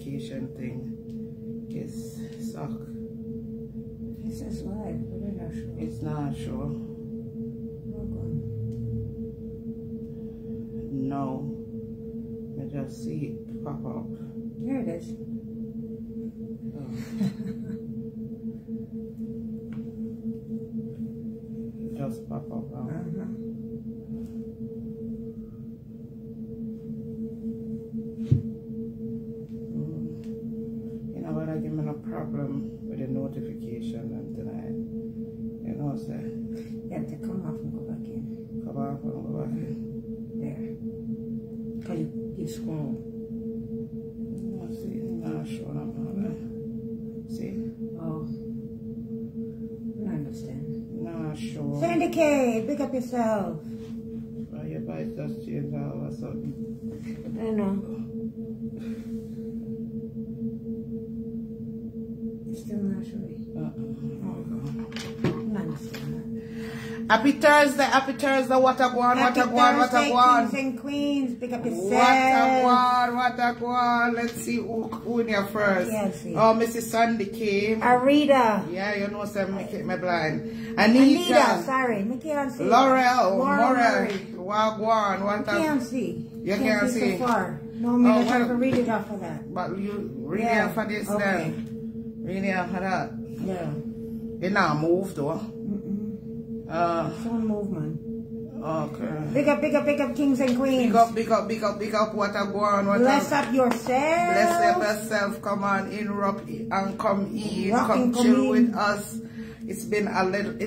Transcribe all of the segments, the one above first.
notification thing is stuck. It says live, but it's not sure. It's not sure. No. I just see it pop up. There it is. Oh. Just pop up now. You know what, I give me no problem with the notification and tonight. You know what I'm saying? You have to come off and go back in. Come off and go back in. There. Because you scroll. No, see, not showing up now there. See? Oh. I understand. Not sure. Sandy K, pick up yourself. Well, your voice just changed all of a sudden. I know. Still not sure. I understand that. Happy Thursday, what a go on, what a go on, what a go on. Kings and queens, pick up yourself. What a go on, what a go on. Let's see who in here first. Yes, yes. Oh, Mrs. Sandy K. Arita. Yeah, you know, some make it me blind. Anita, sorry, me can't see. Laurel, Morel, Wagwan, what a... Can't see. You can't see. So far. No, I'm going to try to read it off of that. But you really have for this then. Really have for that. Yeah. It now move though. It's on movement. Okay. Big up, kings and queens. Big up, what a go on, what Bless up yourself. Bless up yourself, come on, interrupt and come in, come chill in with us. It's been a minute.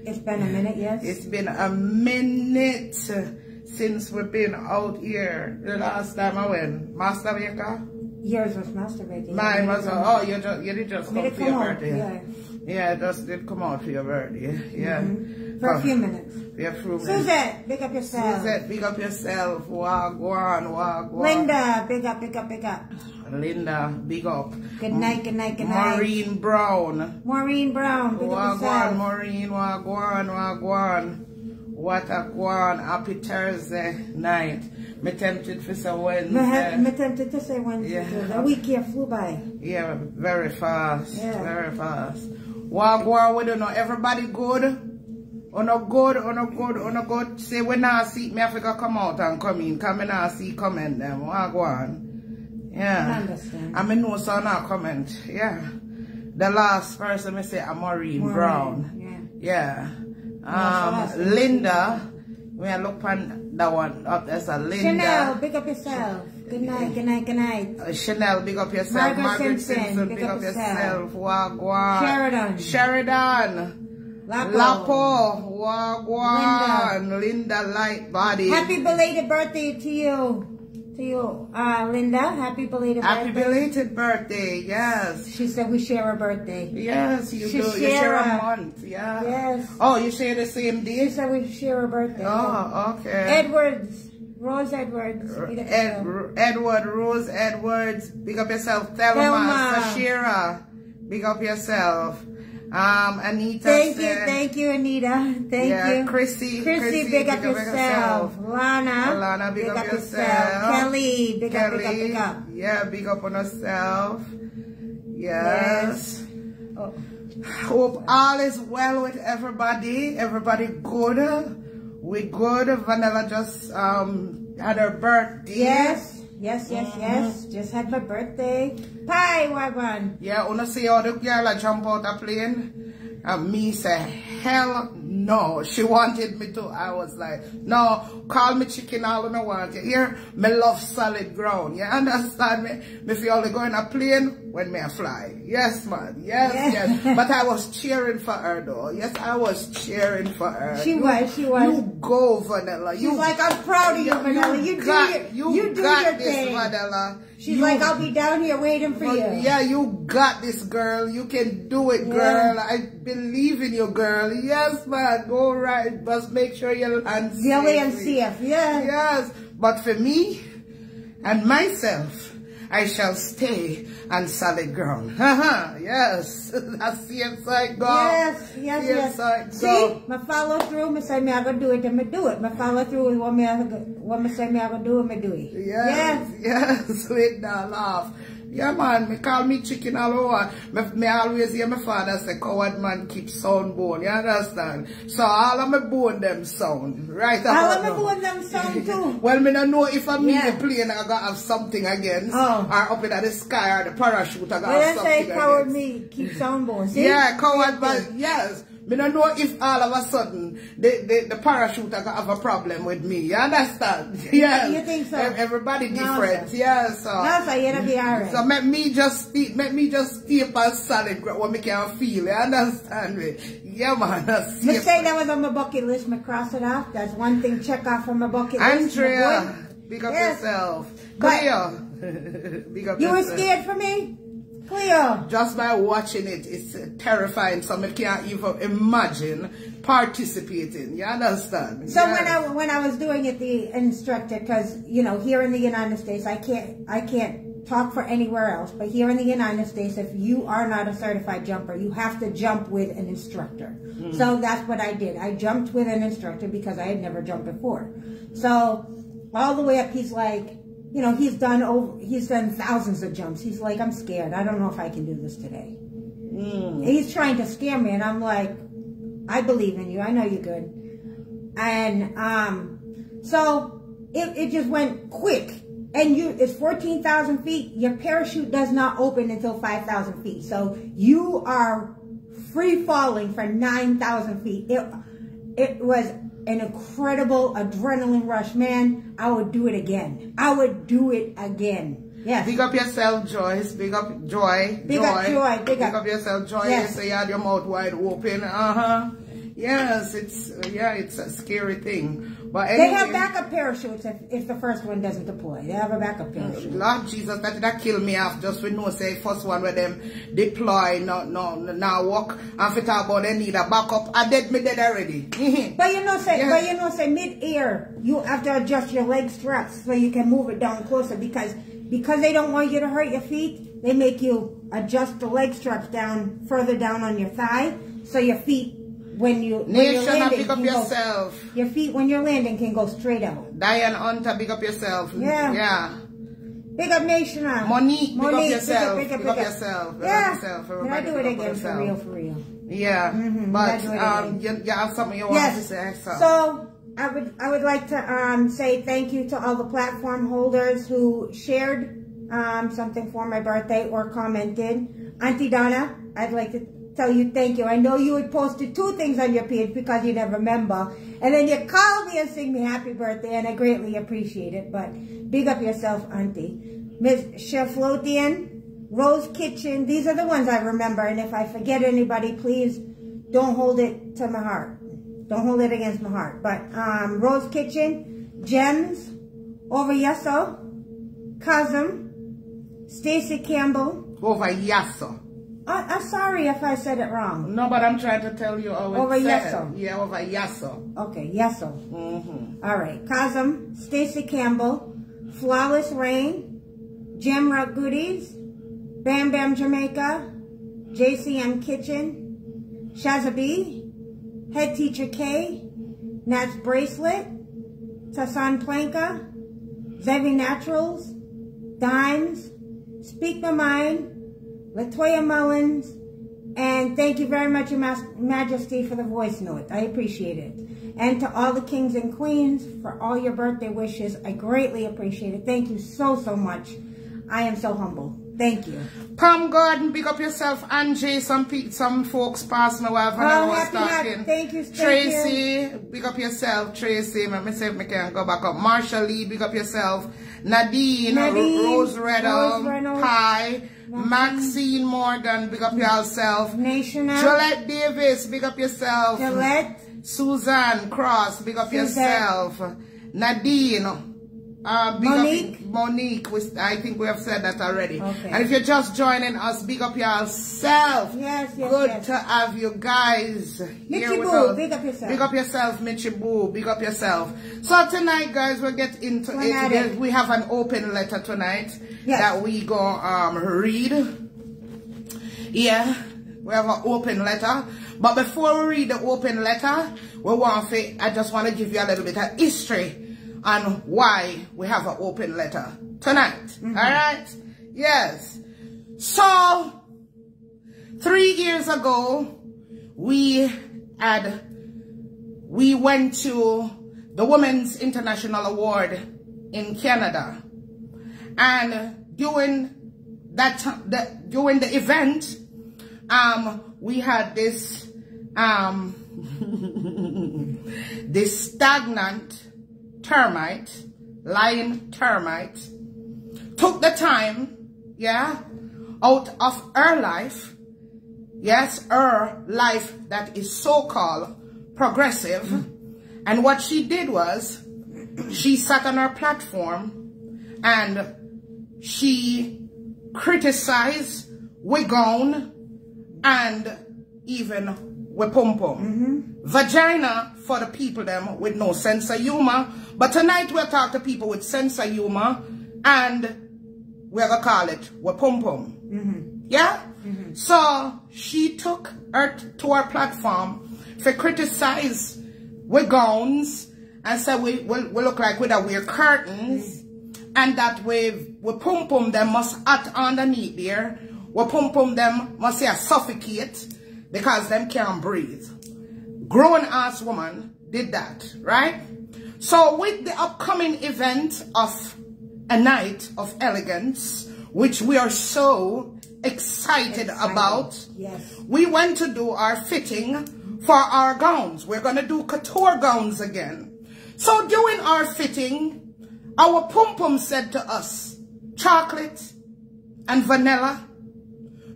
It's been a minute, yes. It's been a minute since we've been out here. The last time I went, Master Vika? Yours was masturbating. Mine was, you did just come for your birthday. Yeah. Yeah, just did come out for your birthday. Yeah. For a few minutes. Suzette, big up yourself. Suzette, big up yourself. Wagwan. Linda, big up. Linda, big up. Good night. Maureen Brown. Big up yourself. Maureen, wagwan. What a guan. Happy Thursday night. Me tempted for some Wednesday. Me tempted to say Wednesday. Yeah. A week here flew by. Yeah, very fast. Yeah. Very fast. Wagwan, we don't know. Everybody good? Or no good. Say when I see me, I forgot come out and come in. Come in and see comment them. Wagwan. Yeah. I understand. I mean, no son now comment. Yeah. The last person I say Maureen Brown. Yeah. Linda. We are look on that one up. There's a Linda. Chanel, big up yourself. Good night. Chanel, big up yourself. Margaret Simpson, big up yourself. Wagwan. Sheridan. Lapo. Wagwan. Linda Lightbody. Happy belated birthday to you. Linda, happy belated birthday. Happy belated birthday, yes. She said we share a birthday. Yes, you do. You share a month, yeah. Yes. Oh, you share the same day? She said we share a birthday. Oh, okay. Rose Edwards. Edward, Rose Edwards. Big up yourself. Thelma. Sashira. Big up yourself. Anita. Thank you, Anita. Thank you. Chrissy, big up yourself. Lana, big up yourself. Kelly, big up. Yeah, big up on herself. Yes. Oh. Hope all is well with everybody. Everybody good. We good. Vanilla just had her birthday. Yes. Just had my birthday. Pie, Wagwan. Yeah, wanna see how the girl jump out the plane? And me say, hell no. She wanted me to. I was like, no, call me chicken all when I want. You hear? Me love solid ground. You understand me? Me feel only go in a plane when me a fly. Yes, man. Yes. But I was cheering for her though. Yes, I was cheering for her. She was. You go, Vanilla. She's like, I'm proud of you, Vanilla. You do your thing. Vanilla. She's like, I'll be down here waiting for you. Yeah, you got this, girl. You can do it, girl. I believe in you, girl. Yes, man. Go right. Just make sure you land safe. Yes. But for me and myself I shall stay on solid ground. Yes, that's the inside go. Yes, yes, yes. See, my follow through, me say me I go do it, and me do it. My follow through is what me say me I go do, and me do it. Yes, yes, with that laugh. Yeah, man, me call me chicken all over. Me always hear my father say, coward man keep sound bone, you understand? So all of my bone them sound, right? All of my bone them sound too. Well, me don't know if I'm in the plane I gotta have something against, or up in the sky, or the parachute I gotta have something against. Say coward me keep sound bone, see? Yeah, coward man, yes. Me don't know if all of a sudden the parachute are gonna have a problem with me. You understand? Yes. You think so? Everybody different. Sir. Yes. So. No, sir, you'll be alright. So make me just stay upon solid ground what me can feel. You understand me? Yeah, man. Me say that was on my bucket list. Me cross it off. That's one thing check off on my bucket list. Andrea, big up yourself. Cleo, big up yourself. You were scared for me? Cleo. Just by watching it, it's terrifying. So I can't even imagine participating. You understand? So yes. when I was doing it, the instructor, because you know here in the United States, I can't talk for anywhere else, but here in the United States, if you are not a certified jumper, you have to jump with an instructor. So that's what I did. I jumped with an instructor because I had never jumped before. So all the way up, he's like, you know, he's done thousands of jumps. He's like, I'm scared. I don't know if I can do this today. He's trying to scare me, and I'm like, I believe in you. I know you're good. And so it just went quick. And it's 14,000 feet. Your parachute does not open until 5,000 feet. So you are free falling for 9,000 feet. It was an incredible adrenaline rush, man. I would do it again. I would do it again. Yes. Big up yourself, Joyce. Big up Joy. Big up Joy. Big up yourself, Joy. Yes. So you had your mouth wide open. Yes, it's a scary thing. But anyway, they have backup parachutes if the first one doesn't deploy. They have a backup parachute. Lord Jesus, that kill me off just with no say first one where them deploy now walk and if talk about they need a backup. I dead already. But you know say mid-air you have to adjust your leg straps so you can move it down closer because they don't want you to hurt your feet. They make you adjust the leg straps down further down on your thigh so your feet when you're landing, pick up yourself. Your feet when you're landing can go straight out. Diane Hunter, big up yourself. Yeah. Big up Nation. Monique, big up yourself. Big up yourself. Yeah. Can I do it again for real? Yeah. But you have something you want to say. So I would like to say thank you to all the platform holders who shared something for my birthday or commented. Auntie Donna, I'd like to tell you thank you. I know you had posted 2 things on your page because you never remember. And then you called me and sing me happy birthday, and I greatly appreciate it. But big up yourself, Auntie. Miss Cheflotian, Rose Kitchen, these are the ones I remember. And if I forget anybody, please don't hold it to my heart. Don't hold it against my heart. But Rose Kitchen, Gems, Over Yeso, Kazum, Stacy Campbell. Over Yeso. I'm sorry if I said it wrong. No, but I'm trying to tell you how over Yeso. Yeah, over Yeso. Okay, Yeso. All right. Kazum, Stacy Campbell, Flawless Rain, Jamrock Goodies, Bam Bam Jamaica, JCM Kitchen, Shazabi, Head Teacher K, Nat's Bracelet, Tassan Planka, Zevi Naturals, Dimes, Speak My Mind, Latoya Mullins, and thank you very much, Your Majesty, for the voice note. I appreciate it. And to all the kings and queens for all your birthday wishes, I greatly appreciate it. Thank you so much. I am so humble. Thank you. Palm Garden, big up yourself. Angie, some folks passed me while I was talking. Thank you. Tracy, big up yourself. Tracy, let me see if I can go back up. Marsha Lee, big up yourself. Nadine Rose Reynolds, Pie. Maxine Morgan, big up yourself. Jolette Davis, big up yourself. Jolette. Suzanne Cross, big up yourself. Nadine Monique, I think we have said that already. Okay. And if you're just joining us, big up yourself. Yes. Good to have you guys here with us. Big up yourself. Big up yourself, Mitchie Boo. Big up yourself. So tonight, guys, we'll get into it. We have an open letter tonight that we go read. Yeah, we have an open letter. But before we read the open letter, I just want to give you a little bit of history on why we have an open letter tonight. All right? Yes. So, 3 years ago, we went to the Women's International Award in Canada. And during the event, we had this this stagnant termite, lying termite, took the time, out of her life, her life that is so-called progressive, and what she did was, she sat on her platform, and she criticized Wigon, and even Pumpum. Vagina for the people them with no sense of humor. But tonight we'll talk to people with sense of humor, and we're gonna call it Pumpum. So she took her to her platform to criticize Wigons and said we look like we wear curtains, and that we Pumpum them must act underneath there. Pumpum them must say suffocate because them can't breathe. Grown-ass woman did that, right? So with the upcoming event of a night of elegance, which we are so excited about, we went to do our fitting for our gowns. We're going to do couture gowns again. So during our fitting, our Pumpum said to us, chocolate and vanilla,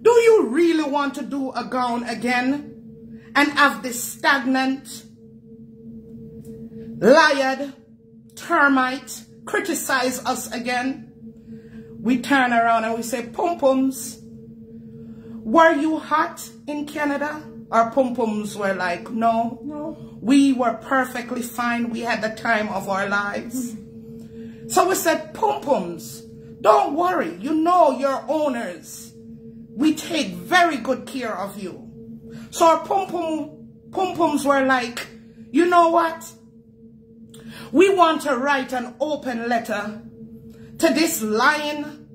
do you really want to do a gown again and have this stagnant, lied termite criticize us again? We turn around and we say, Pumpums, were you hot in Canada? Our Pumpums were like, no, we were perfectly fine. We had the time of our lives. So we said, Pumpums, don't worry. You know your owners. We take very good care of you. So our Pumpums were like, you know what? We want to write an open letter to this lying,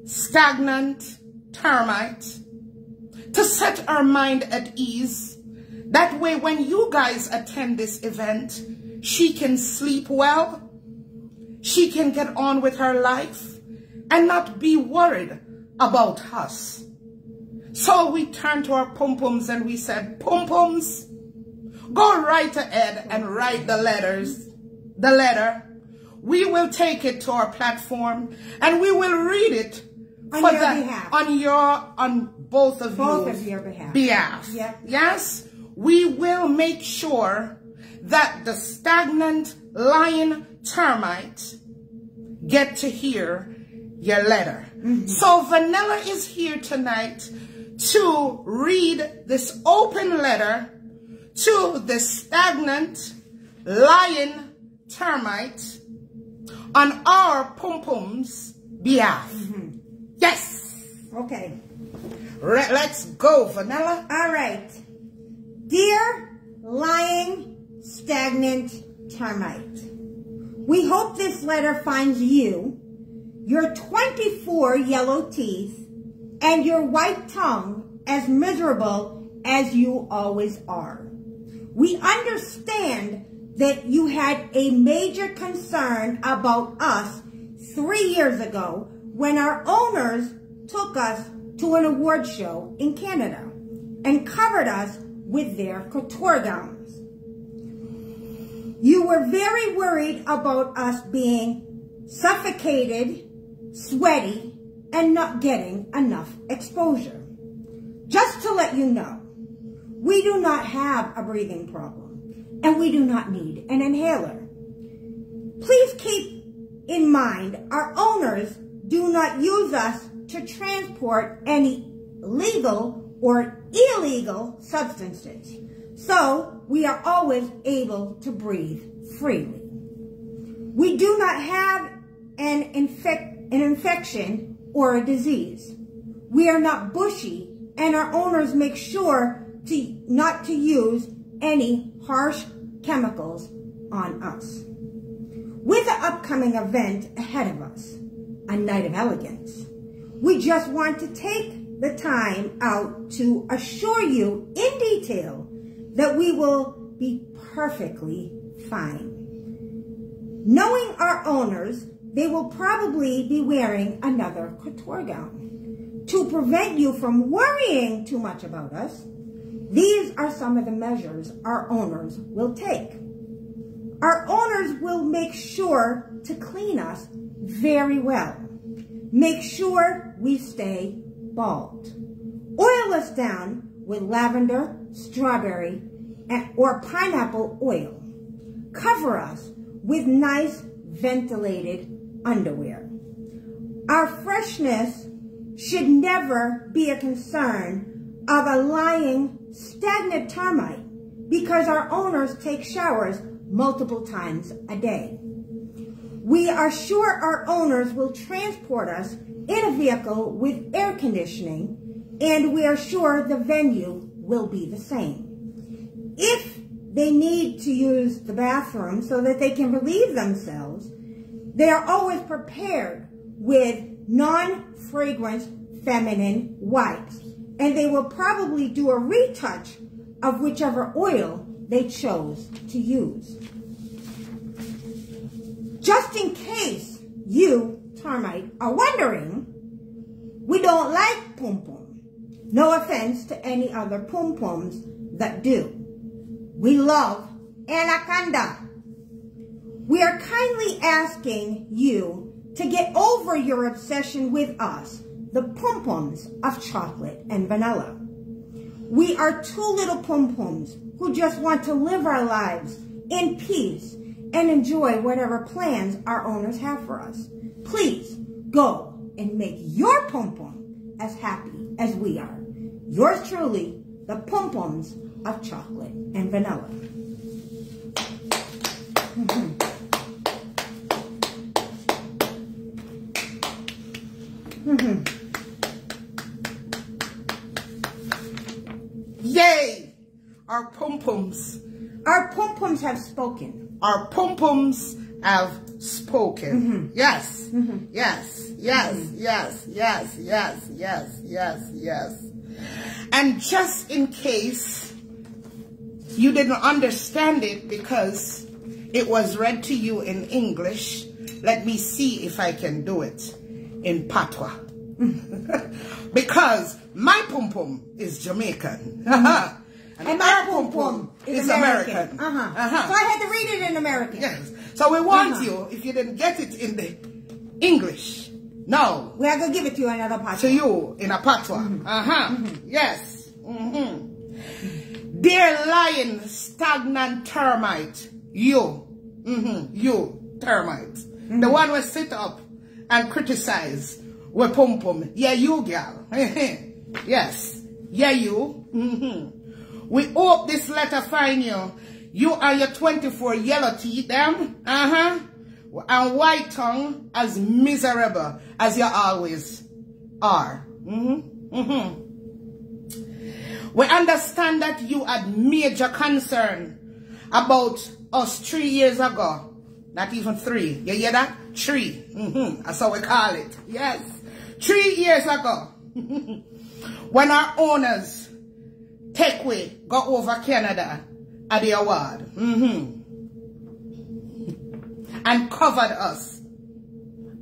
stagnant termite to set her mind at ease. That way, when you guys attend this event, she can sleep well, she can get on with her life, and not be worried about us. So we turned to our Pumpums and we said, Pumpums, go right ahead and write the letter. We will take it to our platform and we will read it on both of your behalf. Yes, we will make sure that the stagnant lying termite get to hear your letter. So Vanilla is here tonight to read this open letter to the stagnant lying termite on our Pumpum's behalf. Yes. Okay. Let's go, Vanilla. All right. Dear lying stagnant termite, we hope this letter finds you, your 24 yellow teeth, and your white tongue as miserable as you always are. We understand that you had a major concern about us 3 years ago when our owners took us to an award show in Canada and covered us with their couture gowns. You were very worried about us being suffocated, sweaty, and not getting enough exposure. Just to let you know, we do not have a breathing problem, and we do not need an inhaler. Please keep in mind, our owners do not use us to transport any legal or illegal substances. So we are always able to breathe freely. We do not have an infection or a disease. We are not bushy, and our owners make sure not to use any harsh chemicals on us. With the upcoming event ahead of us, a night of elegance, we just want to take the time out to assure you in detail that we will be perfectly fine. Knowing our owners, they will probably be wearing another couture gown. To prevent you from worrying too much about us, these are some of the measures our owners will take. Our owners will make sure to clean us very well. Make sure we stay bald. Oil us down with lavender, strawberry, or pineapple oil. Cover us with nice ventilated underwear. Our freshness should never be a concern of a lying stagnant termite because our owners take showers multiple times a day. We are sure our owners will transport us in a vehicle with air conditioning, and we are sure the venue will be the same. If they need to use the bathroom so that they can relieve themselves, they are always prepared with non-fragrance feminine wipes, and they will probably do a retouch of whichever oil they chose to use. Just in case you, termite, are wondering, we don't like Pumpum. No offense to any other Pumpums that do. We love Anaconda. We are kindly asking you to get over your obsession with us, the Pumpums of chocolate and vanilla. We are two little Pumpums who just want to live our lives in peace and enjoy whatever plans our owners have for us. Please go and make your Pumpum as happy as we are. Yours truly, the Pumpums of chocolate and vanilla. Yay! Our Pumpums. Our Pumpums have spoken. Our Pumpums have spoken. Yes. Yes. Yes. Yes. Yes. Yes. Yes. Yes. Yes. And just in case you didn't understand it because it was read to you in English, let me see if I can do it in Patois. Because my Pumpum is Jamaican. And our Pumpum is American. So I had to read it in American. Yes. So we want you, if you didn't get it in the English, no. We are going to give it to you in another patois. To you in a patois. Yes. Dear lying stagnant termite, you, you termite, the one who sit up and criticize with Pumpum. Yeah, you gal. Yes. Yeah, you. We hope this letter find you. You and your 24 yellow teeth, them, and white tongue as miserable as you always are. We understand that you had major concern about us 3 years ago. Not even 3. You hear that? 3. That's how we call it. Yes. 3 years ago. When our owners take way go over Canada at the award. And covered us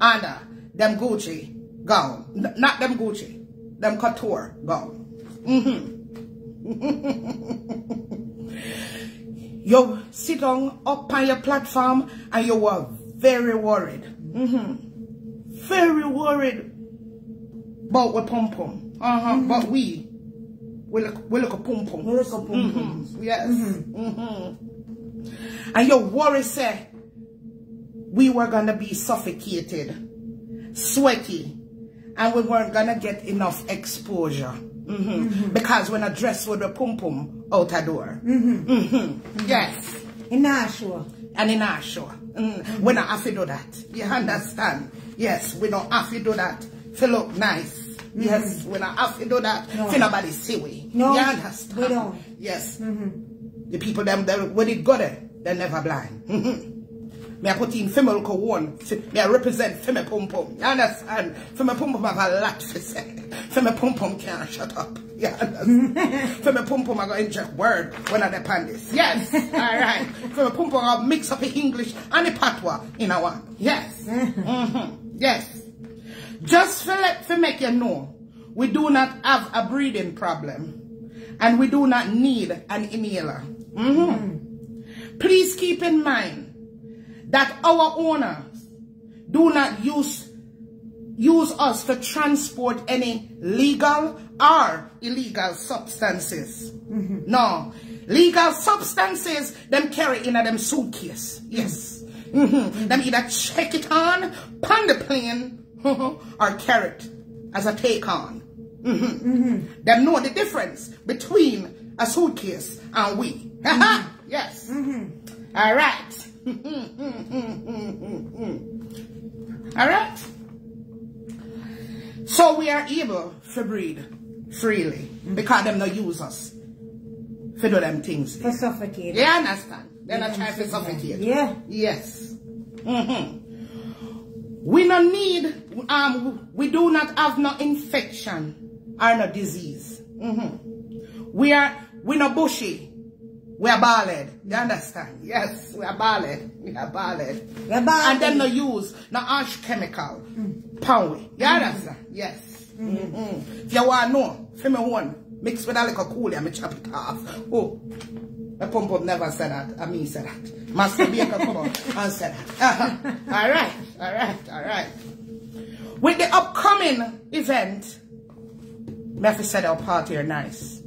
under them Gucci gown. Not them Gucci. Them couture gown. You sit down up on your platform and you were very worried. Very worried about the Pumpum. But we look a Pumpum. We look a Pumpum. Yes. And your worry say, we were going to be suffocated, sweaty, and we weren't going to get enough exposure. Because when I dress with a pum-pum out the door. Yes. In Nashua. And in Nashua. We don't have to do that. You understand? Yes, we don't have to do that to look nice. Yes, we don't have to do that for nobody see we. No, you understand? we don't. Yes. The people them when it go there, they're never blind. Me I put in female one. Me I represent female pum pum. You understand? Female pum pum have a lot to say. Female pum pum can't shut up. You understand? Female pum pum I go inject word when I depend this. Yes. Alright. Female pum pum I mix up the English and the patois in a one. Yes. Yes. Just for make you know, we do not have a breathing problem. And we do not need an inhaler. Please keep in mind that our owners do not use us to transport any legal or illegal substances. No. Legal substances, them carry in a them suitcase. Yes. Them either check it on the plane or carry it as a take on. Them know the difference between a suitcase and we. Yes. All right. All right. So we are able to breathe freely because them not use us for do them things. For suffocate. You understand? They're not trying to suffocate. Yeah. Yes. We don't need, we do not have no infection or no disease. We're not bushy. We are bald. You understand? Yes, we are bald. We are bald. And then no use no harsh chemical. Power. You understand? Yes. If you want to know, for me one, mix with a little coolie and me chop it off. Oh, the pump never said that. I mean said that. Master Baker come on and said that. Alright. With the upcoming event, me have to set our party here nice.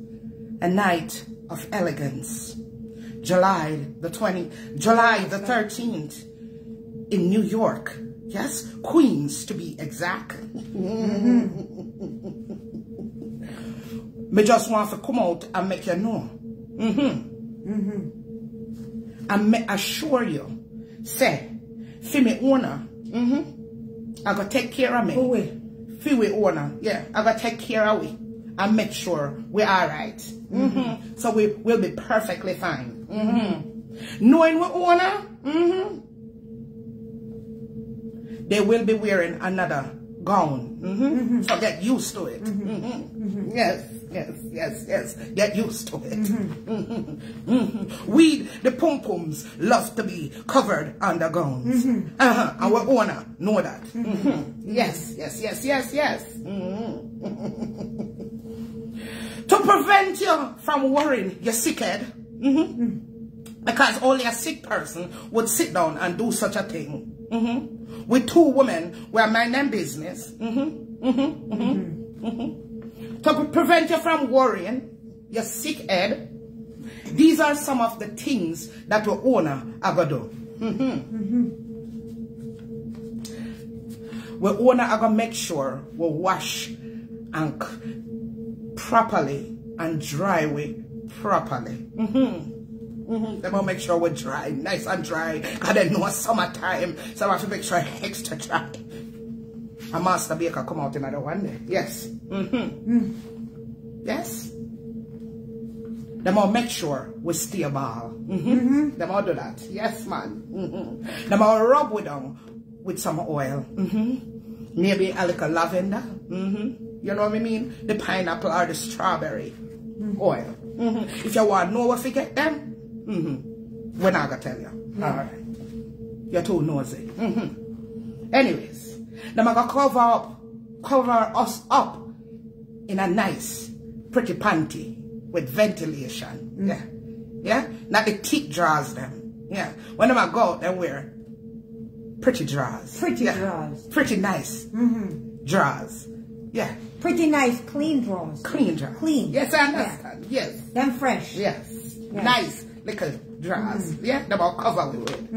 A night of elegance. July the 13th in New York. Yes, Queens to be exact. Me just want to come out and make you know. And me assure you, say, for me owner, I gotta take care of me. For we owner, yeah, I gotta take care of we and make sure we're alright. So we will be perfectly fine. Knowing we owner, they will be wearing another gown. So get used to it. Yes. Get used to it. We, the Pumpums, love to be covered under gowns. Our owner know that. Yes. To prevent you from worrying your sick head, because only a sick person would sit down and do such a thing. With two women, we are minding business. To prevent you from worrying your sick head, these are some of the things that your owner are going to do. Your owner are going to make sure we wash and properly and dry it properly. They will make sure we're dry, nice and dry. Because they know it's summertime, so I have to make sure extra dry. A Master Baker come out another one day. Yes. Yes. They will make sure we stay ball. They will do that. Yes, man. They will rub with them with some oil. Maybe a little lavender. You know what I mean? The pineapple or the strawberry oil. If you want to know where to get them, we're not going to tell you. Alright. You're too nosy. Anyways, then I'm going to cover us up in a nice, pretty panty with ventilation. Yeah? Not the thick drawers them. Yeah. When I'm go out and wear pretty drawers. Drawers. Pretty nice drawers. Yeah. Pretty nice, clean drawers. Clean drawers. Clean. Yes, I understand. Yes. Them fresh. Yes. Nice little drawers. Yeah, them all covered with it.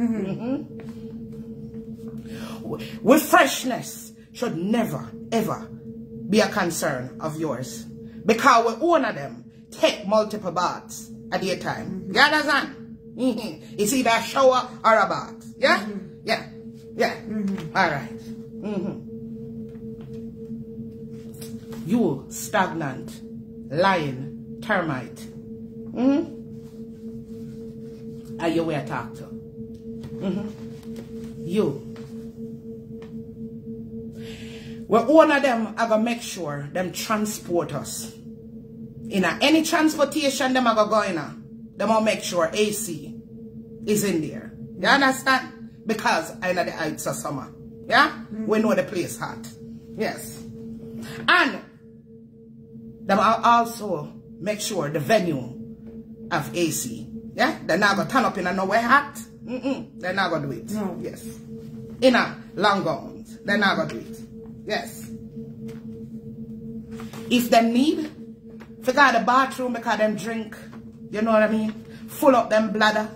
with freshness should never, ever be a concern of yours. Because we own them take multiple baths at a time. You understand? It's either a shower or a bath. Yeah? Yeah. Yeah. All right. You stagnant, lying termite. Are you where I talk to? You. Well, one of them are going to make sure them transport us. In any transportation them are going to go in, them will make sure AC is in there. You understand? Because I know the heights of summer. Yeah? We know the place hot. Yes. And them will also make sure the venue of AC. Yeah? They're not going to turn up in a nowhere hot. They're not going to do it. No. Yes. In a long gowns. They're not going to do it. Yes. If they need, forget the bathroom because them drink, you know what I mean? Full up them bladder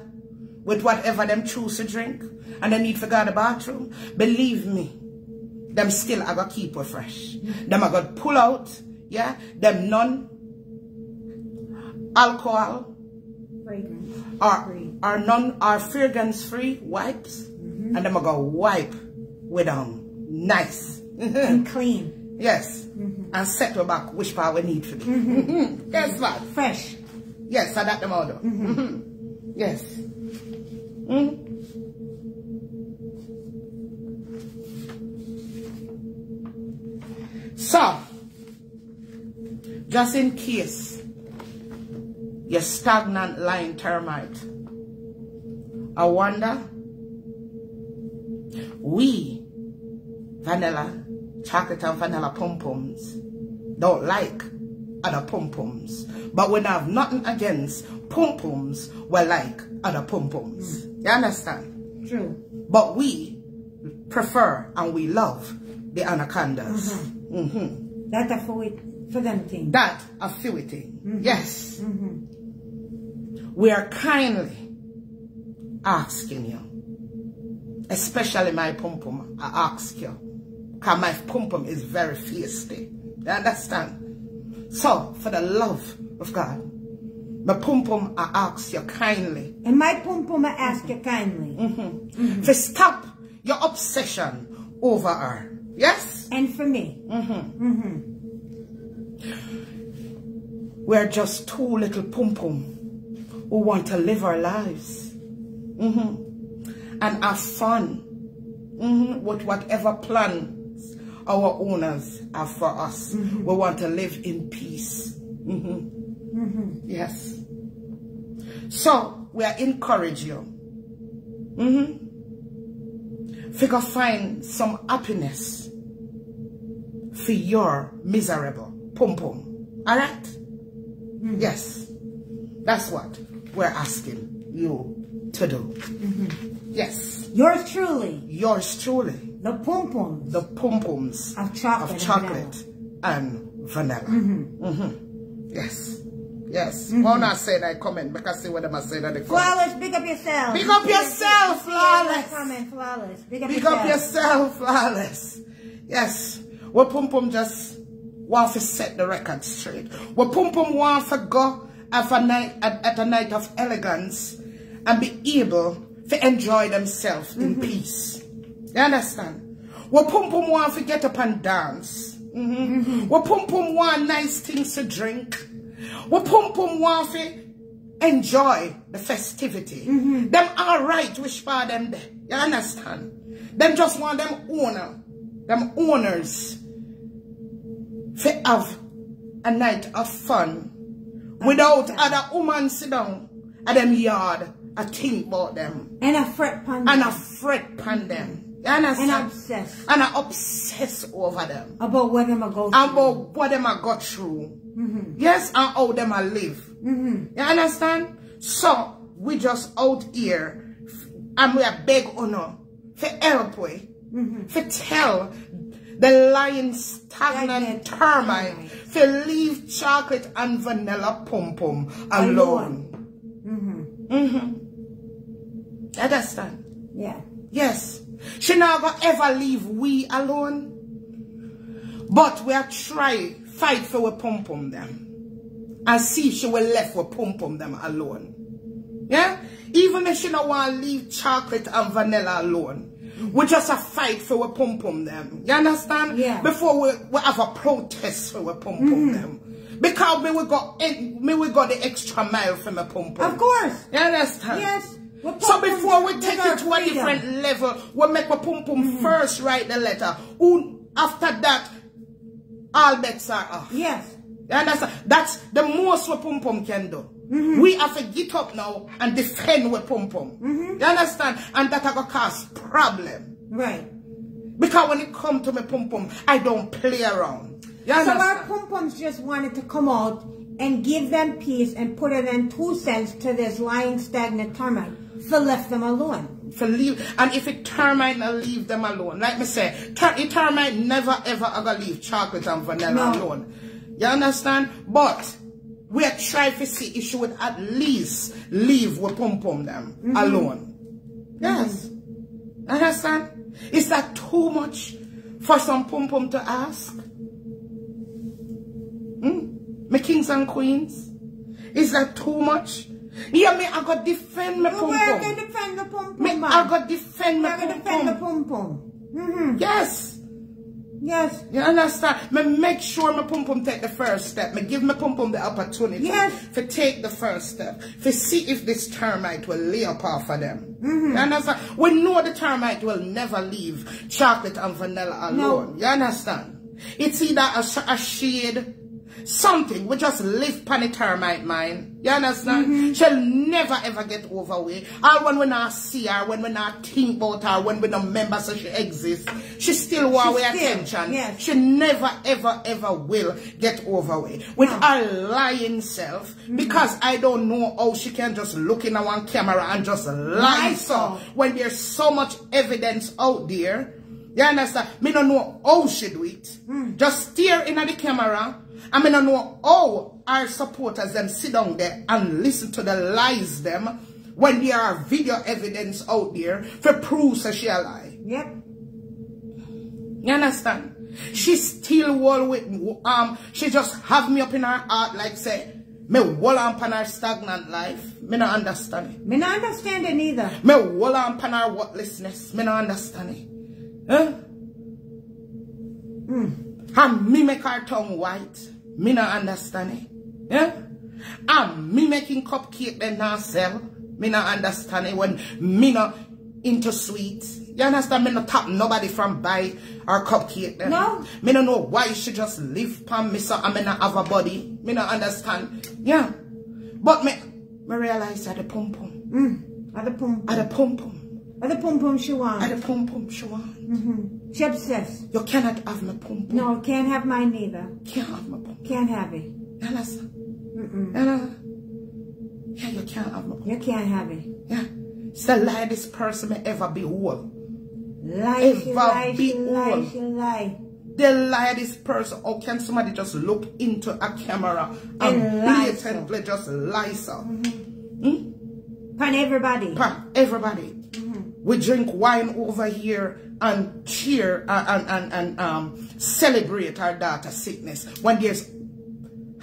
with whatever them choose to drink. And they need to go to the bathroom. Believe me, them still are going to keep it fresh. Them are going to pull out, yeah, them non-alcohol or fragrance free wipes. And them are going to wipe with them nice. And clean. Yes. And set her back which part we need to do. Yes, what? Fresh. Yes, so that them order. Yes. So, just in case you're stagnant lying termite, I wonder, we, vanilla, chocolate and vanilla Pumpums, don't like other Pumpums. But we have nothing against Pumpums, we like other Pumpums. You understand? True. But we prefer and we love the anacondas. That are for them thing. That a few thing. Yes. We are kindly asking you, especially my Pumpum, I ask you, because my Pumpum is very feisty. You understand? So, for the love of God, my Pumpum, I ask you kindly. And my Pumpum, I ask you kindly. To stop your obsession over her. Yes? And for me. We're just two little Pumpum who want to live our lives. And have fun. With whatever plans our owners have for us. We want to live in peace. Yes. So, we are encouraging you. Figure find some happiness for your miserable Pumpum. Alright? Yes. That's what we're asking you to do. Yes. Yours truly. Yours truly. The Pumpums. The Pumpums of chocolate, and vanilla. Yes. Yes. Why not say that comment? Because see what I say that they Flawless, big up yourself. Big up yourself, Flawless. Comment, Flawless. Big up yourself, Flawless. Yes. What Pumpum just want to set the record straight. What Pumpum want to go at a night of elegance and be able to enjoy themselves in peace. You understand? What Pumpum want to get up and dance. What Pumpum want nice things to drink. What Pumpum want to enjoy the festivity. Them alright wish for them there. You understand? Them just want them owners to have a night of fun without other women sit down at them yard and think about them. And a fret pan them. And a fret pan them. You understand? And obsess. And I obsess over them. About what them are go through. About what them are got through. Yes, and how them are live. You understand? So, we just out here and we are beg honor for help we. For tell the lying stagnant termite to leave chocolate and vanilla Pumpum alone. Understand? Yeah. Yes. She not gonna ever leave we alone. But we are try fight for we Pumpum them. And see if she will left with Pumpum them alone. Yeah? Even if she don't want to leave chocolate and vanilla alone. We just a fight for we Pumpum them. You understand? Yeah. Before we have a protest for we Pumpum them. Because we will go the extra mile for my Pumpum. Of course. You understand? Yes. So before we take it to a different level, we make a Pumpum first write the letter. After that, all bets are off. Yes. You understand? That's the most what Pumpum can do. We have to get up now and defend with Pumpum. You understand? And that will cause problem. Right. Because when it comes to my Pumpum, I don't play around. You understand? So our Pumpums just wanted to come out and give them peace and put it in 2 cents to this lying stagnant termite. So left them alone. For leave, and if it termite not leave them alone, like me say, termite never ever ever leave chocolate and vanilla alone. You understand? But we are trying to see if she would at least leave with Pumpum them alone. Yes. Understand? Is that too much for some Pumpum to ask? My kings and queens? Is that too much? Yeah, me, I got defend my Pumpum. We're going to defend the Pumpum, man. I got defend my Pumpum. We're going to defend the Pumpum. Yes. Yes. You understand? Me make sure my Pumpum take the first step. Me give my Pumpum the opportunity to take the first step. To see if this termite will lay up off of them. You understand? We know the termite will never leave chocolate and vanilla alone. You understand? It's either a shade, something we just live pan the termite mind. You understand? She'll never ever get over with. Or when we not see her, when we not think about her, when we don't remember so she exists, she still want our attention. Yes. She never ever ever will get over with her lying self. Because I don't know how she can just look in one camera and just lie so when there's so much evidence out there. You understand? Me don't know how she do it. Just stare in at the camera. I mean, I know how our supporters them sit down there and listen to the lies them when there are video evidence out there for proof that she a lie. Yep. You understand? She still wall with she just have me up in her heart like say me wall on her stagnant life. Me not understand it. Me not understand it neither. Me wall on her worthlessness. Me not understand it. Huh? And me make her tongue white. Me not understand it. Yeah? And me making cupcake then not sell. Me not understand it when me not into sweets. You understand? Me not tap nobody from buy our cupcake then. No. Me don't know why she just live pan me so I me not have a body. Me not understand. Yeah. But me realize that the Pumpum. At the Pumpum. At the Pumpum. At the Pumpum she want. At the Pumpum she want. She obsessed. You cannot have my Pumpum. No, can't have mine neither. Can't have my Pumpum. Can't have it. You understand? Yeah, you can't have my Pumpum. You can't have it. Yeah. It's the lie this person may ever be whole. Lie, she lie, she lie, she lie. They lie this person. Or can somebody just look into a camera and blatantly just lie so? Pan everybody. Pan everybody. We drink wine over here and cheer and celebrate our daughter's sickness when there's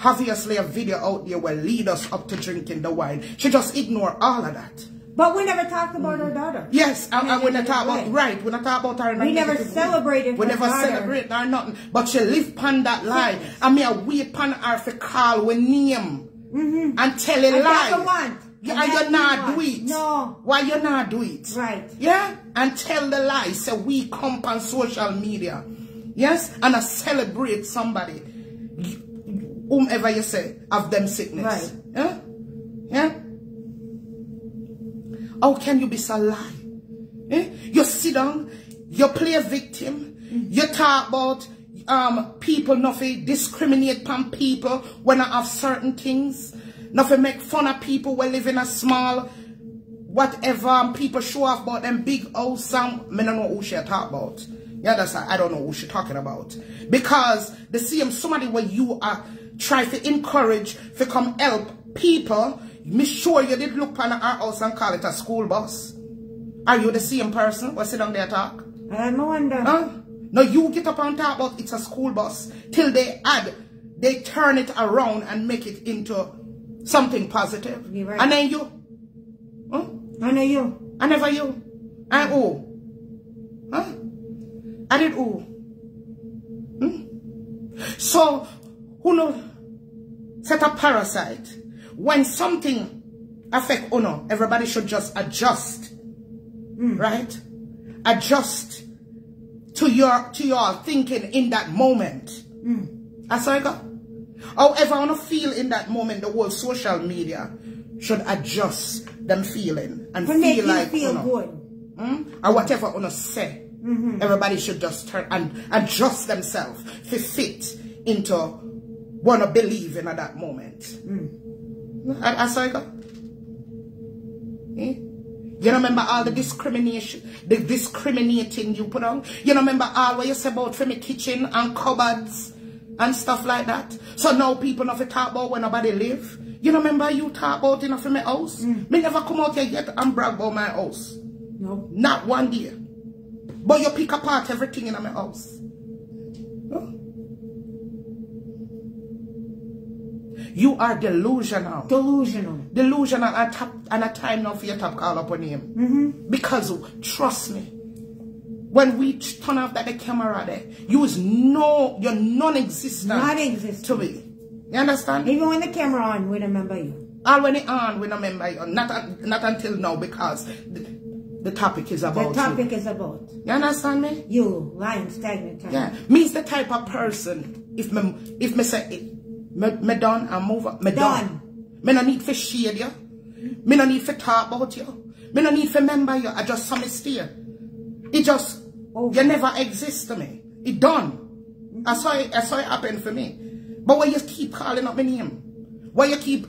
obviously a video out there will lead us up to drinking the wine. She just ignore all of that. But we never talked about her daughter. Yes, and we not talk about we not talk about her. We never celebrated her. We never celebrate her nothing. But she live pan that lie. I mean, I wait pan her for call with name and tell a lie. And you not do it. No. Why you not do it? Right. Yeah? And tell the lie. Say we come on social media. Yes? And I celebrate somebody. Whomever you say of them sickness. Right. Yeah? Yeah? How can you be so lie? Eh? You sit down, you play a victim, you talk about people nothing discriminate upon people when I have certain things. Nothing make fun of people who live in a small whatever, people show off about them big old sound. I don't know who she talk about. Yeah, that's I don't know who she talking about. Because the same somebody where you are trying to encourage to come help people, me sure you did look on our house and call it a school bus. Are you the same person who sit down there talk? I wonder. Huh? No, you get up and talk about it's a school bus till they turn it around and make it into something positive. You're right. And then you. Huh? I know you. I never you. I who? Huh? I did who? So, who know? Set a parasite. When something affect uno, everybody should just adjust. Right? Adjust to your thinking in that moment. That's how I got. However I want to feel in that moment, the whole social media should adjust them feeling and feel like feel good. Or whatever I want to say. Everybody should just turn and adjust themselves to fit into want to believe in at that moment. That's how I got. You remember all the discrimination, the discriminating you put on? You remember all what you said about for me kitchen and cupboards and stuff like that? So now people not talk about where nobody live. You remember you talk about enough for my house? Me never come out here yet and brag about my house. No. Not one day. But you pick apart everything in my house. No? You are delusional. Delusional and a time now for you to call upon him. Because trust me, when we turn off the camera there, you're non-existent to me. You understand? Even when the camera on, we remember you. All when it on, we remember you. Not until now, because the topic is about is about. You understand me? You, lying stagnant termite. Yeah. Me's the type of person, if me say it, me done and move up. Me done. Me no need for shade you. Me no need for talk about you. Me no need for remember you. I just some stay. It just, you never exist to me. It done. I saw it happen for me. But why you keep calling up my name? Why you keep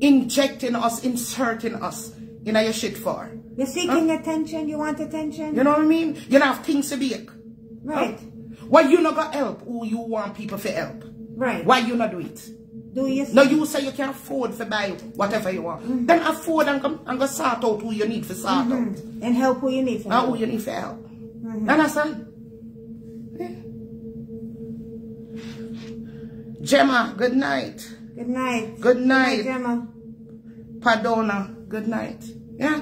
injecting us, inserting us in your shit for? You're seeking attention. You want attention. You know what I mean? You don't have things to be. Right. Why you not got help? Who you want people to help? Right. Why you not do it? Do you? No, you say you can afford to buy whatever you want. Then afford and go sort out who you need for sort out. And help who you need for help. Who you need for help. Understand? Yeah. Gemma, good night. Good night. Good night. Good night, Gemma. Pardona, good night. Yeah?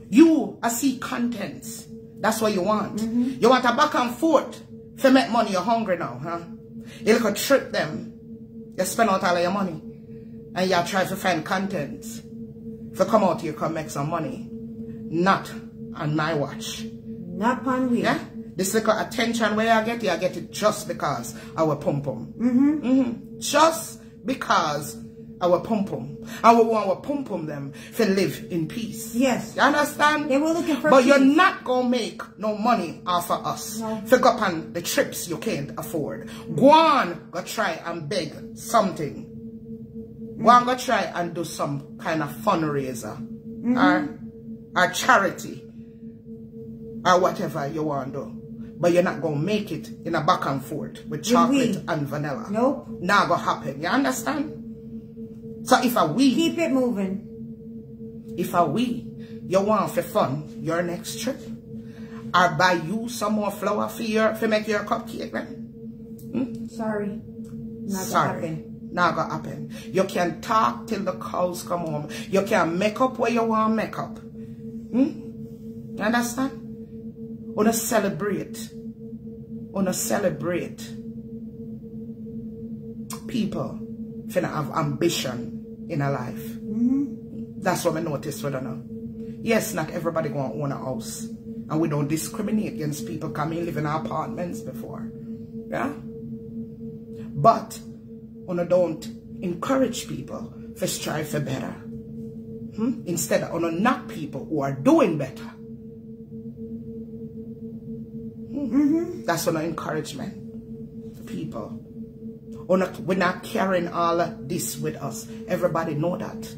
You see contents. That's what you want. You want a back and forth. If you make money, you're hungry now, huh? You could trip them. You spend out all of your money. And you try to find content. If you come out here, you can make some money. Not on my watch. Not upon we. Yeah? This little attention where you get it just because our pum-pum. Just because our pum-pum. And we want our pum-pum them to live in peace. Yes. You understand? They were looking for But peace. you're not going to make no money off of us. No. Figure upon the trips you can't afford. Go on, go try and beg something. Go on, go try and do some kind of fundraiser. Or charity. Or whatever you want to do. But you're not going to make it in a back and forth with chocolate and vanilla. Nope. Not going to happen. You understand? So if we keep it moving. If you want for fun your next trip, or buy you some more flour for make your cupcake, right? Sorry. Not gonna happen. Not gonna happen. You can talk till the cows come home. You can make up where you want to make up. You understand? Wanna celebrate. People finna have ambition in a life. That's what I noticed with now. Yes, not everybody gonna own a house. And we don't discriminate against people coming live in apartments before. Yeah? But we don't encourage people to strive for better. Instead of knock people who are doing better. That's an encouragement to people. We're not carrying all of this with us. Everybody know that.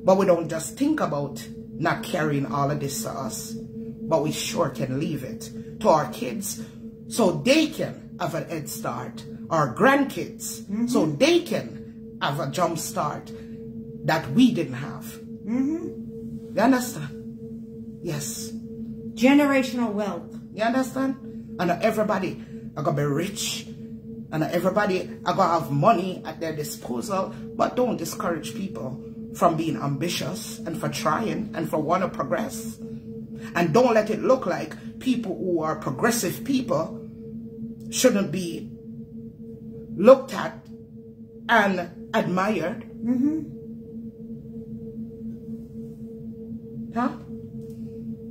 But we don't just think about not carrying all of this to us. But we sure can leave it to our kids so they can have a head start. Our grandkids so they can have a jump start that we didn't have. You understand? Yes. Generational wealth. You understand? And everybody are going to be rich. And everybody are going to have money at their disposal. But don't discourage people from being ambitious and for trying and for want to progress. And don't let it look like people who are progressive people shouldn't be looked at and admired. Huh?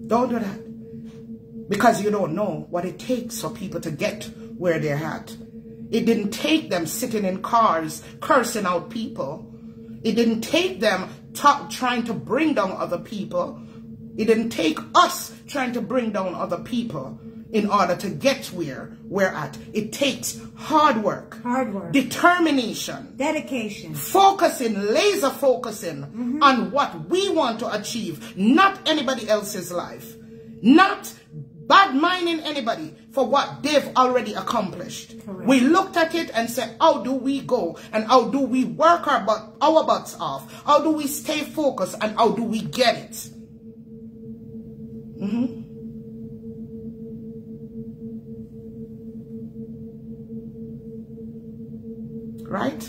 Don't do that. Because you don't know what it takes for people to get where they're at. It didn't take them sitting in cars cursing out people. It didn't take them trying to bring down other people. It didn't take us trying to bring down other people in order to get where we're at. It takes hard work, determination, dedication, focusing, laser focusing on what we want to achieve, not anybody else's life, not bad minding anybody for what they've already accomplished. Correct. We looked at it and said, how do we go and how do we work our butts off? How do we stay focused and how do we get it? Right?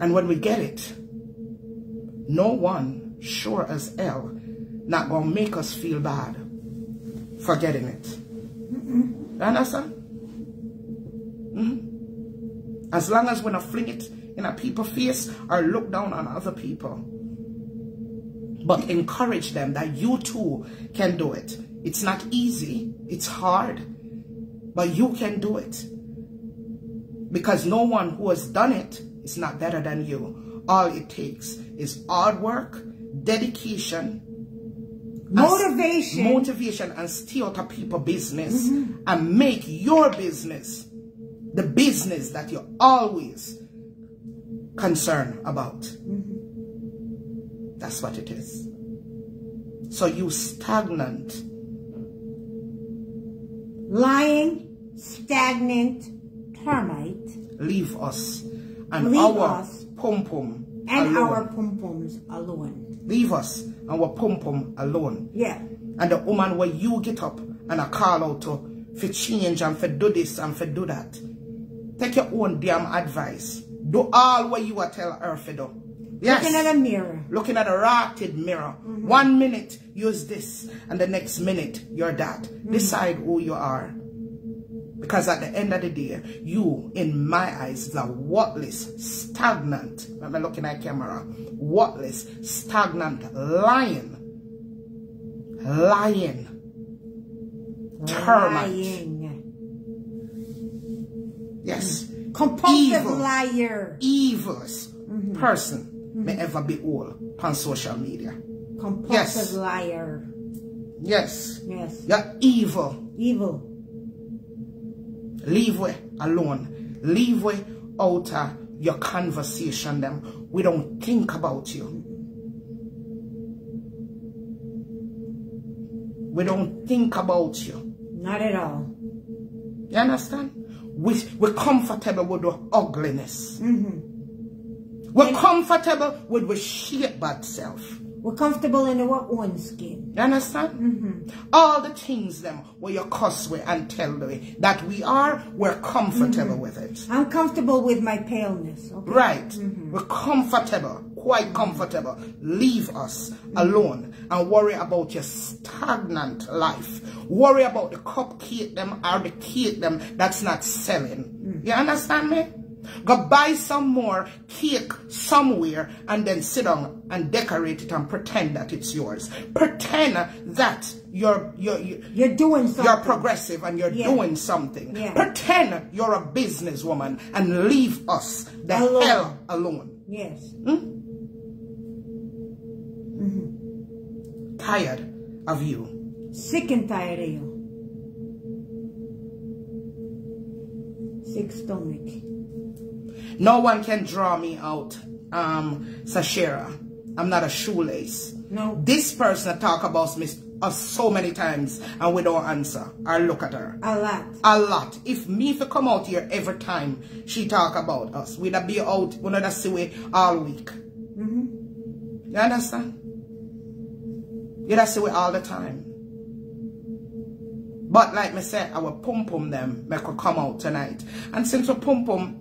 And when we get it, no one, sure as hell, not gonna make us feel bad for getting it. You understand? As long as we don't fling it in a people's face or look down on other people, but encourage them that you too can do it. It's not easy, it's hard, but you can do it. Because no one who has done it is not better than you. All it takes is hard work, dedication, motivation, and stay out of people's business and make your business the business that you're always concerned about. That's what it is. So you stagnant, lying, stagnant termite, leave us and our pum-pum and alone. our pumpums alone. Leave us and our pum-pum alone. Yeah. And the woman where you get up and I call out to for change and for do this and for do that. Take your own damn advice. Do all what you are tell her for do. Yes. Looking at a mirror. Looking at a rotted mirror. 1 minute use this and the next minute you're that. Decide who you are. Because at the end of the day, you, in my eyes, is a worthless, stagnant, I'm looking at camera, worthless, stagnant, lying termite. Yes. Compulsive liar. Evilest person may ever be all on social media. Compulsive liar. Yes. Yes. You're evil. Evil. Leave we alone. Leave we out of your conversation them. We don't think about you. We don't think about you. Not at all. You understand? We're comfortable with the ugliness. We're comfortable with the shape bad self. We're comfortable in our own skin. You understand? All the things them where you cuss with and tell the way that we're comfortable with it. I'm comfortable with my paleness. Okay? Right. We're comfortable, quite comfortable. Leave us alone and worry about your stagnant life. Worry about the cupcake them or the cake them that's not selling. You understand me? Go buy some more cake somewhere and then sit down and decorate it and pretend that it's yours. Pretend that you're doing something. You're progressive and you're doing something. Pretend you're a businesswoman and leave us the hell alone. Yes. Tired of you. Sick and tired of you. Sick stomach. No one can draw me out, Sashera. I'm not a shoelace. No. This person talk about me so many times and we don't answer or look at her. A lot. A lot. If me come out here every time she talk about us, we'd be out, we not see we all week. You understand? You don't see it all the time. But like me said, our Pumpum them make her come out tonight. And since a Pumpum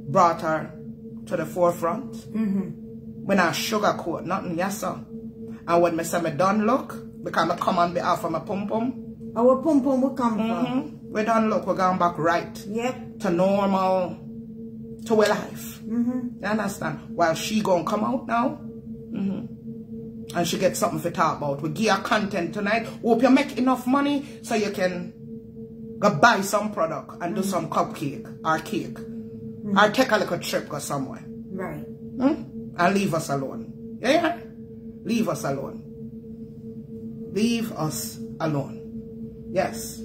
brought her to the forefront, when I sugarcoat nothing, yes sir. And when me say me done look, because I come on behalf of my Pumpum. Our Pumpum will come from. We done look, we're going back right. Yep. To normal, to a life. You understand? While she gonna come out now, and she get something to talk about. We give her content tonight. Hope you make enough money so you can go buy some product and do some cupcake or cake. Or take a little trip go somewhere. Right. And leave us alone. Yeah? Leave us alone. Leave us alone. Yes.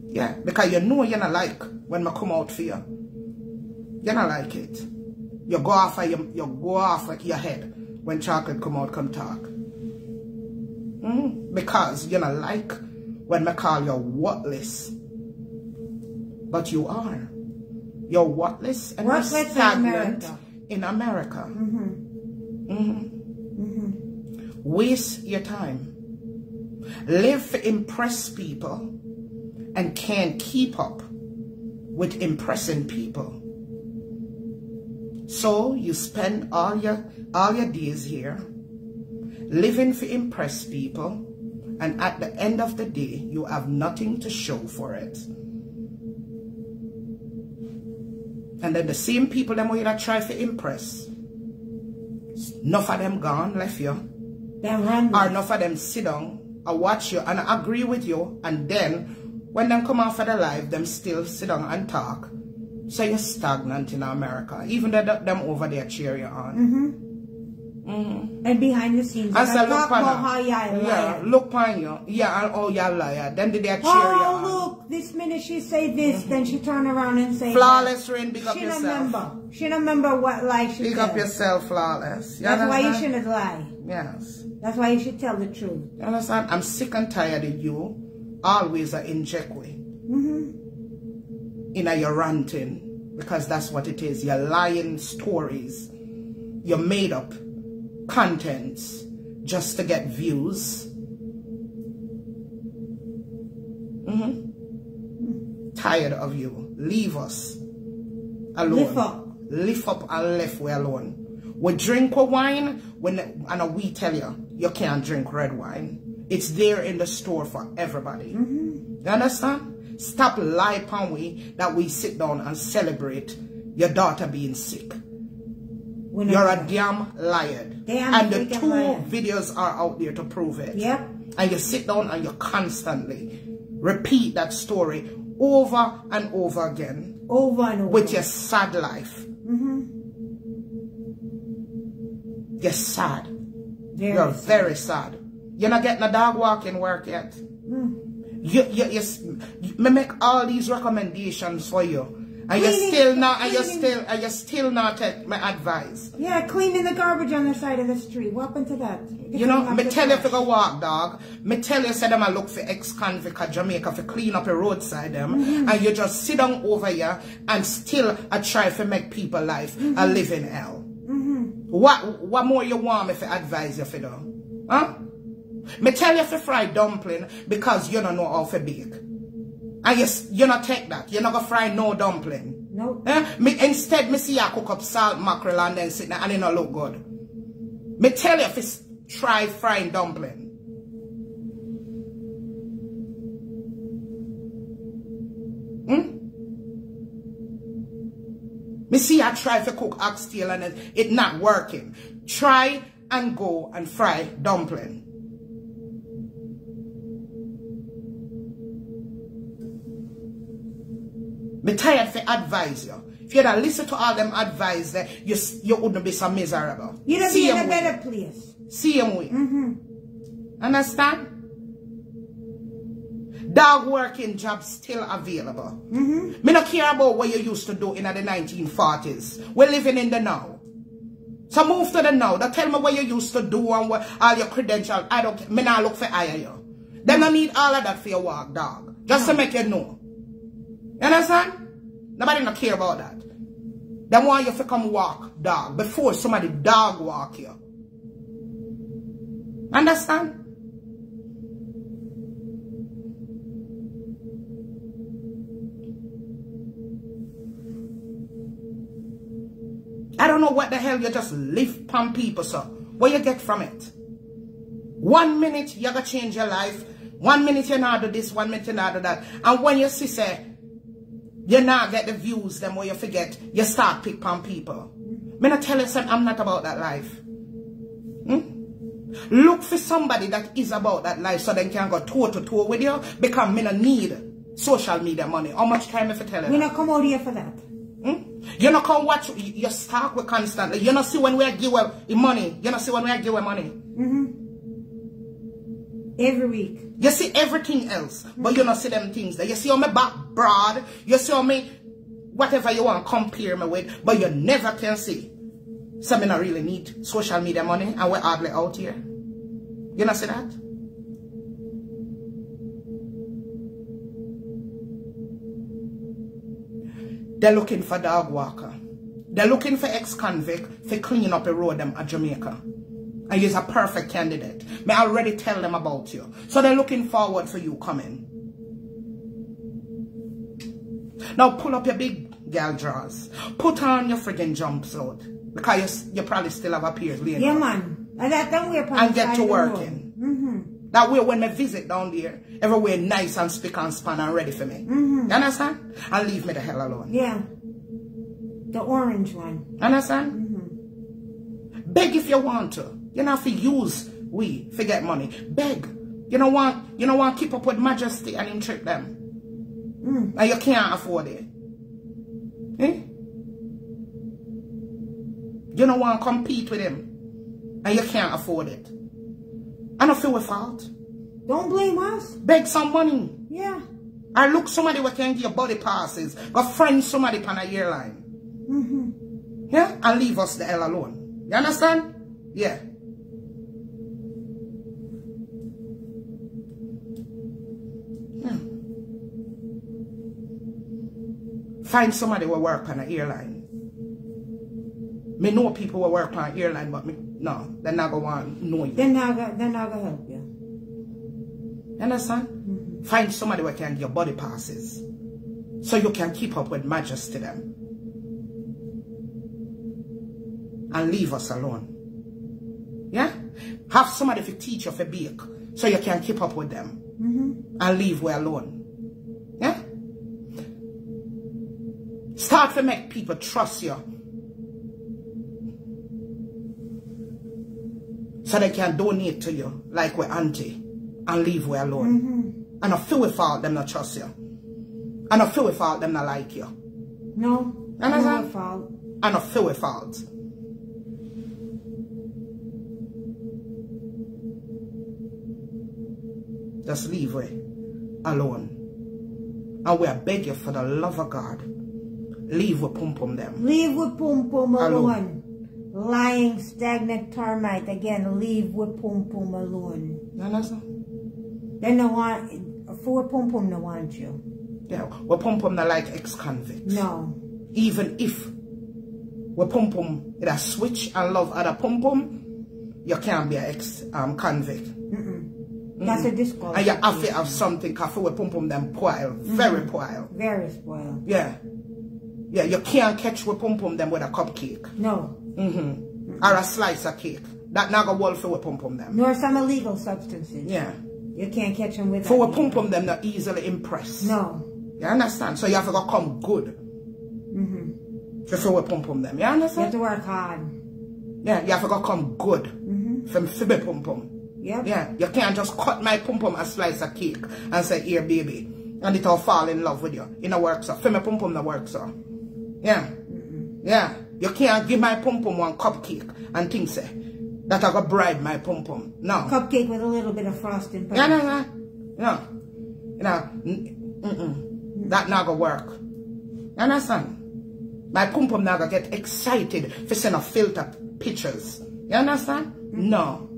Yeah, because you know you're not like when I come out for you. You're not like it. You go off of your head when chocolate come out, come talk. Because you're not like when I call you worthless. But you are. You're worthless and you're stagnant in America. Waste your time. Live to impress people and can't keep up with impressing people. So you spend all your days here living to impress people, and at the end of the day you have nothing to show for it. And then the same people them who you try to impress, enough of them gone, left you. Or enough of them sit down and watch you and agree with you, and then when them come off of the live, them still sit down and talk. So you're stagnant in America, even though them over there cheer you on. And behind the scenes, and so talk about how you lie. Yeah, look on you. Yeah, and oh, you're liar. Then they cheer you on. Oh, look, this minute she say this, then she turn around and say Flawless Rain, big up yourself. She don't remember what lie she Big up yourself, Flawless. That's why you shouldn't lie. Yes. That's why you should tell the truth. You understand? I'm sick and tired of you always inject way. In your ranting, because that's what it is. You're lying stories. You're made up contents just to get views. Tired of you. Leave us alone. Lift up and left we alone. We drink wine and we tell you can't drink red wine. It's there in the store for everybody. You understand? Stop lying upon we that we sit down and celebrate your daughter being sick. You're a damn liar. And the two videos are out there to prove it. Yep. And you sit down and you constantly repeat that story over and over again. Over and over. With your sad life. You're sad. You're very sad. You're not getting a dog walking work yet. You make all these recommendations for you, and you still not take my advice. Yeah, cleaning the garbage on the side of the street. What happened to that? You know, me tell you if you go walk, dog. Me tell you say them I look for ex-convict at Jamaica for clean up a roadside them, and you just sit down over here and still try to make people life a living hell. What more you want me to advise you for do? Huh? Me tell you to fry dumpling because you don't know how to bake. And you not take that. You're not going to fry no dumpling. No. Instead, me see you cook up salt mackerel and then sit there and it don't look good. Me tell you to try frying dumpling. Me see you try to cook oxtail and it not working. Try and go and fry dumpling. Me tired to advise you. If you don't listen to all them advice, you wouldn't be so miserable. You'd be in a better place. Same way. Understand? Dog working jobs still available. Me not care about what you used to do in the 1940s. We're living in the now. So move to the now. Don't tell me what you used to do and what all your credentials. I don't care. Me not look for hire you. Them don't need all of that for your work, dog. Just to make you know. You understand? Nobody don't care about that. They want you to come walk dog before somebody dog walk you. Understand? I don't know what the hell you just live on people, so what you get from it? 1 minute you're gonna change your life. 1 minute you're not do this, 1 minute you're not do that. And when you see say you not get the views, then when you forget, you start pick on people. Me not tell you something, I'm not about that life. Look for somebody that is about that life so they can go toe to toe with you, because me not need social media money. How much time if I tell you? We not come out here for that. You not come watch, you stalk with constantly. You not see when we give away money. You not see when we give away money. Every week. You see everything else, but you not see them things there. You see on my back broad, you see on me, whatever you want to compare me with, but you never can see. So me not really need social media money and we're hardly out here. You not see that? They're looking for dog walker. They're looking for ex-convict for cleaning up a road them at Jamaica. And you're a perfect candidate. May I already tell them about you. So they're looking forward for you coming. Now pull up your big girl drawers. Put on your friggin' jumpsuit. Because you probably still have a period later. Yeah, man. And get to working. That way when I visit down there, everywhere nice and spick and span and ready for me. You understand? And leave me the hell alone. Yeah. The orange one. Understand? Beg if you want to. You don't have to use we forget money. Beg. You don't want to keep up with Majesty and him trick them. And you can't afford it. You don't want to compete with him. And you can't afford it. I don't feel with fault. Don't blame us. Beg some money. Yeah. I look somebody who can give body passes. Go friend somebody on a airline. Yeah? And leave us the hell alone. You understand? Yeah. Find somebody who work on an airline. Me know people who work on an airline, but no, they're not going to want to know you. They're not going to help you. You understand? Find somebody who can give body passes. So you can keep up with Majesty them. And leave us alone. Yeah? Have somebody to teach you for bake. So you can keep up with them. And leave we alone. Yeah? Start to make people trust you. So they can donate to you like we're auntie. And leave we alone. And I feel with fault them not trust you. And I feel with fault them not like you. No. No fault. And I feel with fault. Just leave we alone. And we beg you for the love of God. Leave with Pumpum them. Leave with Pumpum alone. Lying stagnant termite. Again, leave with Pumpum alone. You understand? They don't want, for Pumpum no want you. Yeah, we Pumpum not like ex-convicts. No. Even if we Pumpum it a switch and love other Pumpum, you can't be an ex-convict. That's a disqualification. And you have to have something because we Pumpum them spoiled. Very spoiled. Very spoiled. Yeah. Yeah, you can't catch we Pumpum them with a cupcake. No. Or a slice of cake. That not go well for we Pumpum them. Nor some illegal substances. Yeah. You can't catch them with that. For we Pumpum them not easily impressed. No. You understand? So you have to go come good. Before we Pumpum them. You understand? You have to work hard. Yeah, you have to go come good. From Phoebe Pumpum. Yep. Yeah, you can't just cut my Pumpum a slice of cake and say, here baby. And it all fall in love with you. It no works so. Phoebe Pumpum no works so. Yeah. Yeah. You can't give my Pumpum one cupcake and think say that I got bribe my Pumpum. No. Cupcake with a little bit of frosting. Yeah, no. You know, that not gonna work. You understand? My Pumpum not gonna get excited for send a filter pictures. You understand? No.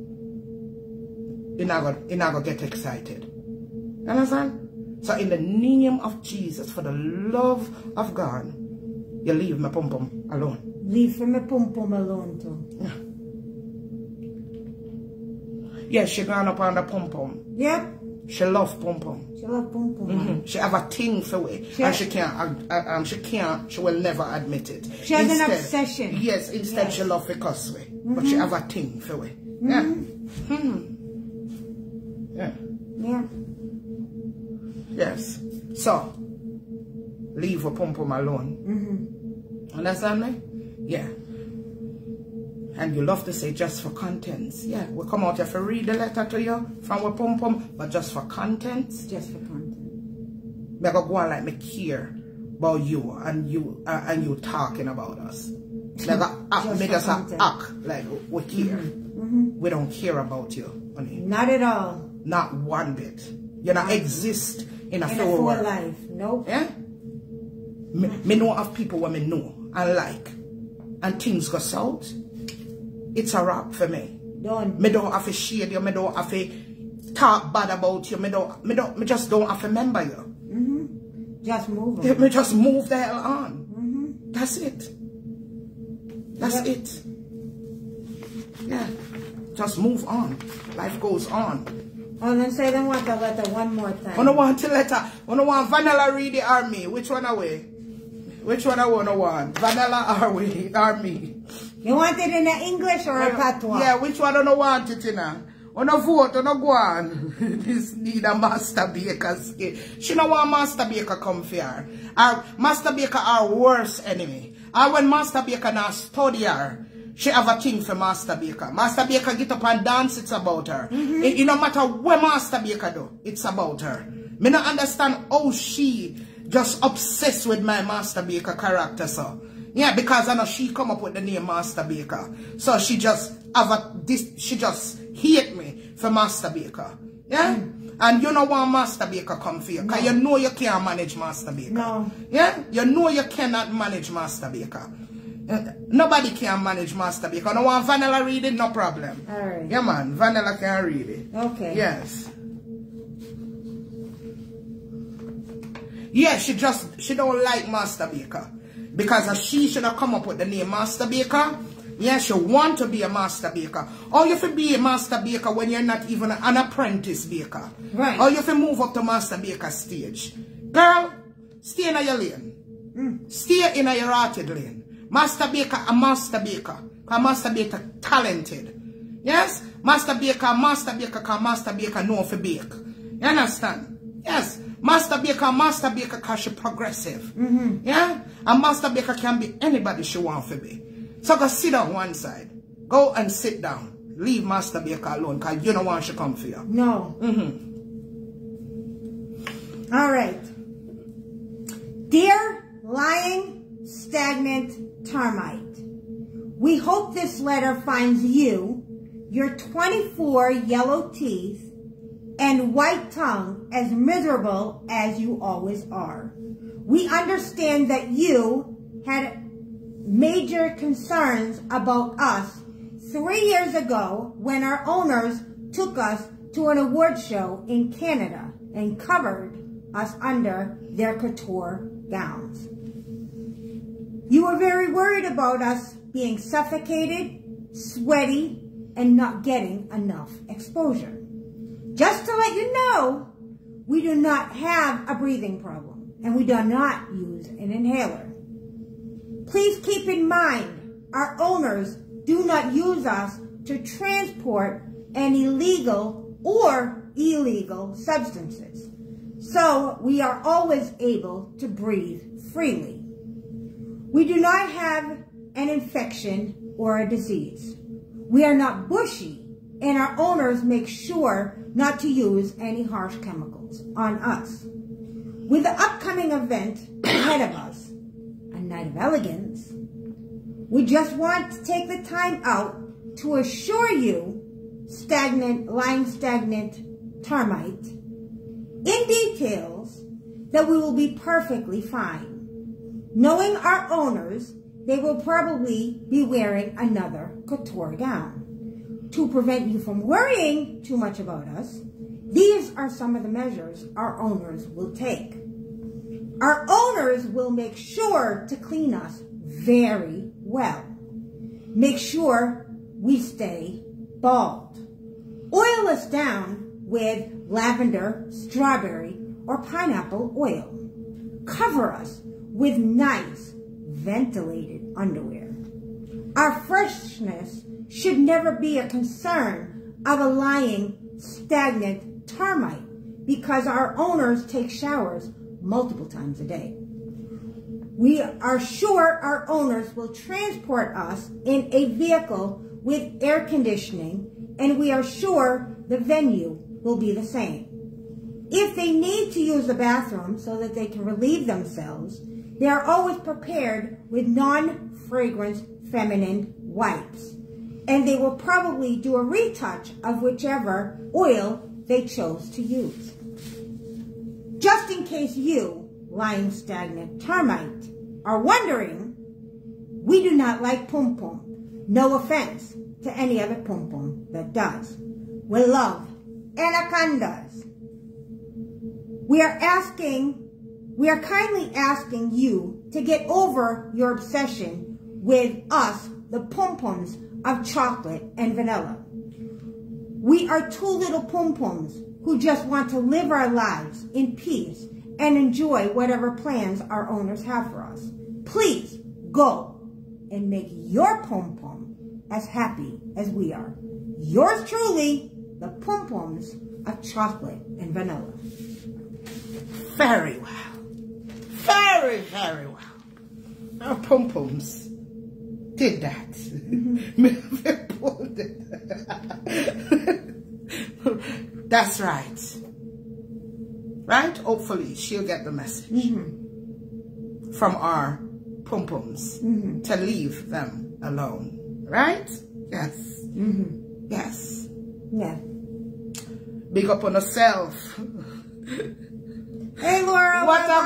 You're not gonna get excited. You understand? So in the name of Jesus, for the love of God, you leave my pum-pum alone. Leave for my pum-pum alone too. Yeah, she gone up on the pum-pum. Yep. She love pum-pum. She love pum-pum. She have a thing for it. And she will never admit it. She has an obsession. Yes, instead she love to cuss way. But she have a thing for it. Yeah. Yeah. Yeah. Yes. So, leave a pum-pum alone. Understand me? Yeah. And you love to say just for contents. Yeah, we come out here to read the letter to you from a pum-pum, but just for contents. Just for content. Me go on like me care about you and you talking about us. Me just act like we care. We don't care about you, honey. Not at all. Not one bit. You don't exist in a full life. Nope. Yeah? Me know of people what me know and like. And things go south. It's a wrap for me. Done. Me don't have to shade you. Me don't have to talk bad about you. Me just don't have to remember you. Just move on. Me just move the hell on. That's it. That's it. Yeah. Just move on. Life goes on. Oh, then say they want the letter one more time. I don't want the letter. I don't want Vanilla read the army. Which one away? Which one I want? Vanilla or me? You want it in English or a patois? Yeah, which one I don't want it in? I don't vote, I don't go on. This need a Master Baker. She don't want Master Baker come here. Our Master Baker our worst enemy. And when Master Baker now study her, she have a thing for Master Baker. Master Baker get up and dance, it's about her. It no matter what Master Baker do, it's about her. Me not understand how she just obsessed with my Master Baker character, so. Yeah, because I know she come up with the name Master Baker. So she just she just hate me for Master Baker. Yeah? And you know why Master Baker come for you. Because you know you can't manage Master Baker. No. Yeah? You know you cannot manage Master Baker. Nobody can manage Master Baker. No one Vanilla read it, no problem. Alright. Yeah man, Vanilla can read it. Okay. Yes. Yeah, she don't like Master Baker. Because she should have come up with the name Master Baker. Yeah, she want to be a Master Baker. Or you have to be a Master Baker when you're not even an apprentice baker. Right. Or you have to move up to Master Baker stage. Girl, stay in your lane. Stay in your rotted lane. Master Baker a Master Baker. Because Master Baker talented. Yes? Master Baker because Master Baker know for bake. You understand? Yes. Master Baker because she progressive. Yeah? And Master Baker can be anybody she want to be. So go sit on one side. Go and sit down. Leave Master Baker alone because you don't want she come for you. No. Alright. Dear Lying Stagnant Termite, we hope this letter finds you, your 24 yellow teeth, and white tongue as miserable as you always are. We understand that you had major concerns about us 3 years ago when our owners took us to an award show in Canada and covered us under their couture gowns. You were very worried about us being suffocated, sweaty, and not getting enough exposure. Just to let you know, we do not have a breathing problem, and we do not use an inhaler. Please keep in mind, our owners do not use us to transport any legal or illegal substances, so we are always able to breathe freely. We do not have an infection or a disease. We are not bushy, and our owners make sure not to use any harsh chemicals on us. With the upcoming event ahead of us, a night of elegance, we just want to take the time out to assure you, Lying Stagnant Termite, in details, that we will be perfectly fine. Knowing our owners, they will probably be wearing another couture gown. To prevent you from worrying too much about us, these are some of the measures our owners will take. Our owners will make sure to clean us very well. Make sure we stay bald. Oil us down with lavender, strawberry, or pineapple oil. Cover us with nice, ventilated underwear. Our freshness should never be a concern of a lying, stagnant termite because our owners take showers multiple times a day. We are sure our owners will transport us in a vehicle with air conditioning, and we are sure the venue will be the same. If they need to use the bathroom so that they can relieve themselves, they are always prepared with non-fragrance feminine wipes, and they will probably do a retouch of whichever oil they chose to use. Just in case you, lying stagnant termite, are wondering, we do not like Pumpum. No offense to any other Pumpum that does. We love anacondas. We are kindly asking you to get over your obsession with us, the Pumpums of chocolate and vanilla. We are two little Pumpums who just want to live our lives in peace and enjoy whatever plans our owners have for us. Please go and make your Pumpum as happy as we are. Yours truly, the Pumpums of chocolate and vanilla. Very well. Very, very well. Our Pumpums did that. That's right. Right? Hopefully she'll get the message from our Pumpums to leave them alone. Right? Yes. Yes. Yeah. Big up on herself. Hey, Laura. What up,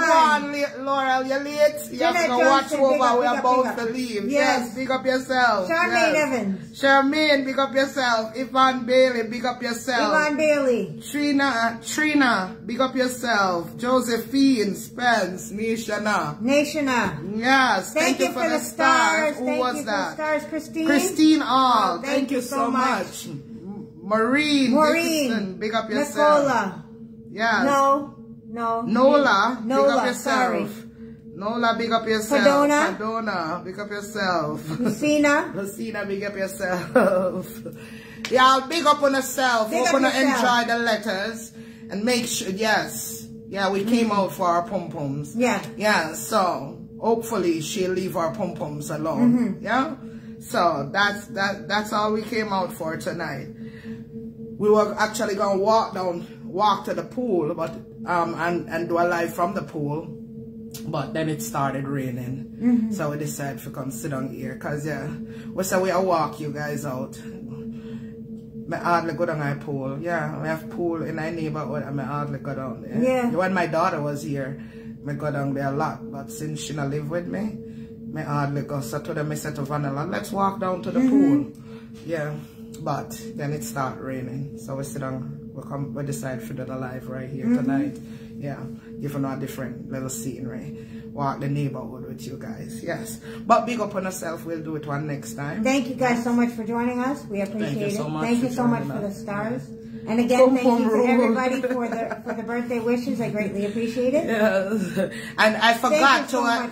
Laurel? You late? You have to go watch over. We are about to leave. Yes, big up yourself. Charmaine Evans. Charmaine, big up yourself. Yvonne Bailey, big up yourself. Yvonne Bailey. Trina, big up yourself. Josephine, Spence, Nashana. Yes, thank you for the stars. Who was that? Stars, Christine. Christine All. Thank you so much. Maureen, Dickinson, big up yourself. Nicola. Yes. Nola, big up yourself. Sorry. Nola, big up yourself. Padona, big up yourself. Lucina, big up yourself. Yeah, big up on yourself. We're going to enjoy the letters and make sure, yes. Yeah, we came out for our Pumpums. Yeah. Yeah, so hopefully she'll leave our Pumpums alone. Yeah? So that's all we came out for tonight. We were actually going to walk to the pool, but and do a live from the pool, but then it started raining, so we decided to come sit down here, cause we said we'll walk you guys out. I hardly go down my pool. Yeah, we have pool in our neighborhood and I hardly go down there. Yeah. When my daughter was here, I go down there a lot, but since she not live with me, I hardly go. So to them I said to Vanilla, let's walk down to the pool. Yeah, but then it started raining, so we sit down. We decide to do the live right here tonight. Yeah, give a different little scenery. Walk the neighborhood with you guys. Yes, but big up on yourself. We'll do it one next time. Thank you guys so much for joining us. We appreciate it. Thank you so much for the stars. And again, thank you to everybody for the birthday wishes. I greatly appreciate it. Yes. And I forgot to, I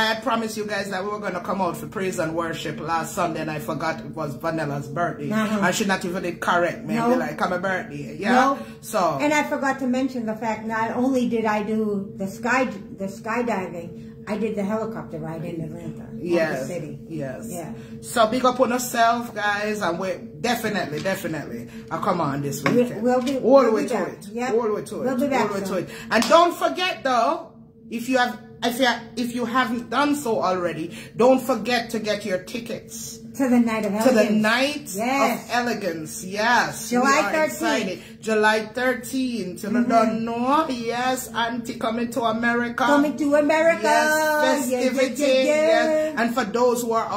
had promised you guys that we were going to come out for praise and worship last Sunday, and I forgot it was Vanilla's birthday. And she not even did correct me and be like, "Come a birthday." Yeah. So. And I forgot to mention the fact not only did I do the skydiving, I did the helicopter ride in Atlanta. Yes. The city. Yes. Yeah. So big up on yourself, guys, and we definitely, I'll come on this weekend. We'll be all the way to it. Yep. All the way to it. We'll be back. All the way to it. And don't forget though, if you haven't done so already, don't forget to get your tickets. To the Night of Elegance. To the Night of Elegance, yes. July 13th. July 13th. You don't know? Yes, Auntie coming to America. Coming to America. Yes, festivity. Yes. And for those who are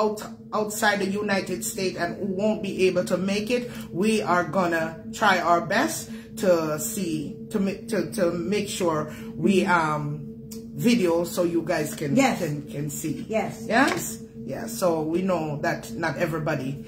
outside the United States and who won't be able to make it, we are gonna try our best to make sure we video so you guys can see. Yes. Yes? Yes. So we know that not everybody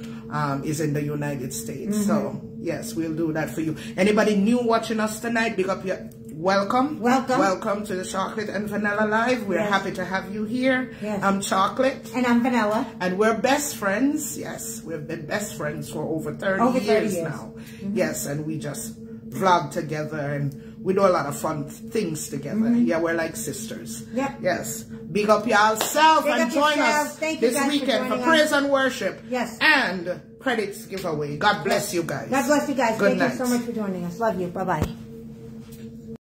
is in the United States. So yes, we'll do that for you. Anybody new watching us tonight, big up your welcome. Welcome to the Chocolate and Vanilla Live. We're happy to have you here. Yes. I'm Chocolate. And I'm Vanilla. And we're best friends. Yes, we've been best friends for over 30 years now. Yes, and we just vlog together and we do a lot of fun things together. Yeah, we're like sisters. Yep. Yes. Big up yourself and join us this weekend for praise and worship. Yes. And credits giveaway. God bless you guys. God bless you guys. Good Thank night. you so much for joining us. Love you. Bye-bye.